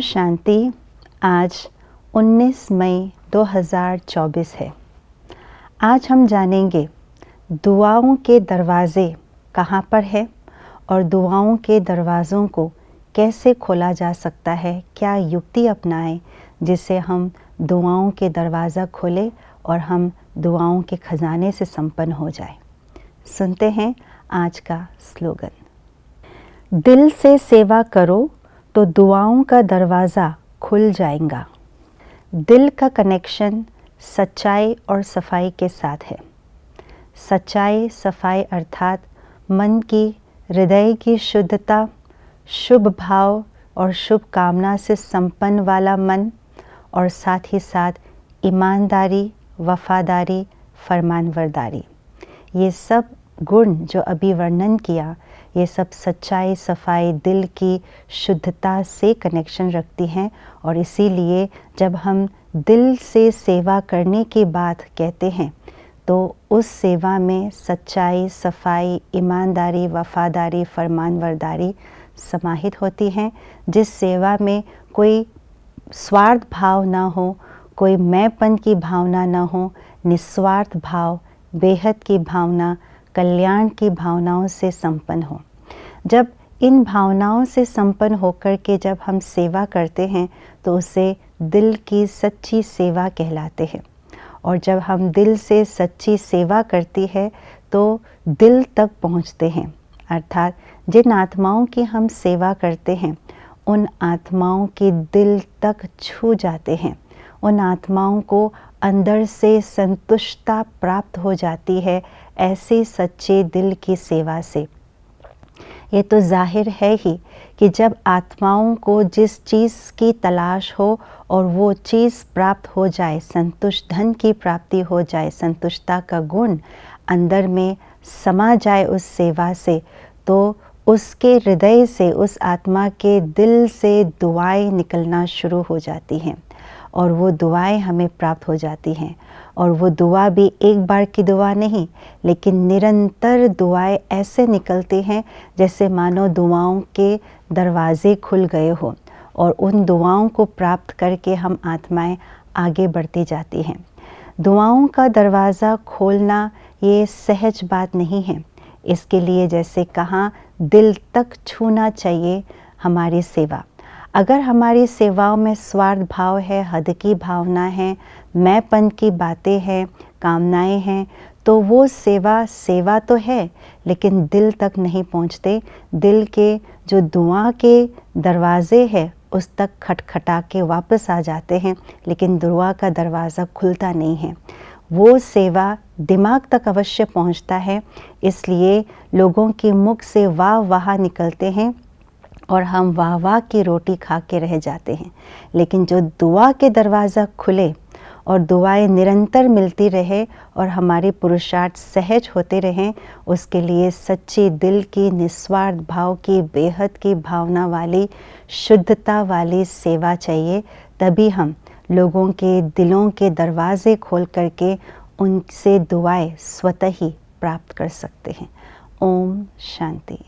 शांति। आज 19 मई 2024 है। आज हम जानेंगे दुआओं के दरवाज़े कहाँ पर है और दुआओं के दरवाज़ों को कैसे खोला जा सकता है। क्या युक्ति अपनाएं जिससे हम दुआओं के दरवाज़ा खोलें और हम दुआओं के ख़जाने से संपन्न हो जाएं। सुनते हैं आज का स्लोगन। दिल से सेवा करो तो दुआओं का दरवाज़ा खुल जाएगा। दिल का कनेक्शन सच्चाई और सफाई के साथ है। सच्चाई, सफाई अर्थात मन की, हृदय की शुद्धता, शुभ भाव और शुभ कामना से संपन्न वाला मन, और साथ ही साथ ईमानदारी, वफादारी, फरमानबरदारी। ये सब गुण जो अभी वर्णन किया, ये सब सच्चाई, सफाई, दिल की शुद्धता से कनेक्शन रखती हैं। और इसीलिए जब हम दिल से सेवा करने की बात कहते हैं तो उस सेवा में सच्चाई, सफाई, ईमानदारी, वफादारी, फरमानबरदारी समाहित होती हैं। जिस सेवा में कोई स्वार्थ भाव ना हो, कोई मैंपन की भावना ना हो, निस्वार्थ भाव, बेहद की भावना, कल्याण की भावनाओं से संपन्न हो। जब इन भावनाओं से संपन्न होकर के जब हम सेवा करते हैं तो उसे दिल की सच्ची सेवा कहलाते हैं। और जब हम दिल से सच्ची सेवा करती है तो दिल तक पहुंचते हैं, अर्थात जिन आत्माओं की हम सेवा करते हैं उन आत्माओं के दिल तक छू जाते हैं। उन आत्माओं को अंदर से संतुष्टता प्राप्त हो जाती है ऐसे सच्चे दिल की सेवा से। ये तो जाहिर है ही कि जब आत्माओं को जिस चीज़ की तलाश हो और वो चीज़ प्राप्त हो जाए, संतुष्ट धन की प्राप्ति हो जाए, संतुष्टता का गुण अंदर में समा जाए उस सेवा से, तो उसके हृदय से, उस आत्मा के दिल से दुआएं निकलना शुरू हो जाती हैं और वो दुआएं हमें प्राप्त हो जाती हैं। और वो दुआ भी एक बार की दुआ नहीं, लेकिन निरंतर दुआएं ऐसे निकलती हैं जैसे मानो दुआओं के दरवाज़े खुल गए हो और उन दुआओं को प्राप्त करके हम आत्माएं आगे बढ़ती जाती हैं। दुआओं का दरवाज़ा खोलना ये सहज बात नहीं है। इसके लिए जैसे कहा, दिल तक छूना चाहिए हमारी सेवा। अगर हमारी सेवाओं में स्वार्थ भाव है, हद की भावना है, मैंपन की बातें हैं, कामनाएं हैं, तो वो सेवा तो है लेकिन दिल तक नहीं पहुंचते। दिल के जो दुआ के दरवाजे हैं उस तक खटखटा के वापस आ जाते हैं, लेकिन दुआ का दरवाज़ा खुलता नहीं है। वो सेवा दिमाग तक अवश्य पहुंचता है, इसलिए लोगों के मुख से वाह वाह निकलते हैं और हम वाह वाह की रोटी खा के रह जाते हैं। लेकिन जो दुआ के दरवाज़ा खुले और दुआएं निरंतर मिलती रहे और हमारे पुरुषार्थ सहज होते रहें, उसके लिए सच्ची दिल की, निस्वार्थ भाव की, बेहद की भावना वाली, शुद्धता वाली सेवा चाहिए। तभी हम लोगों के दिलों के दरवाज़े खोल करके उनसे दुआएं स्वतः ही प्राप्त कर सकते हैं। ओम शांति।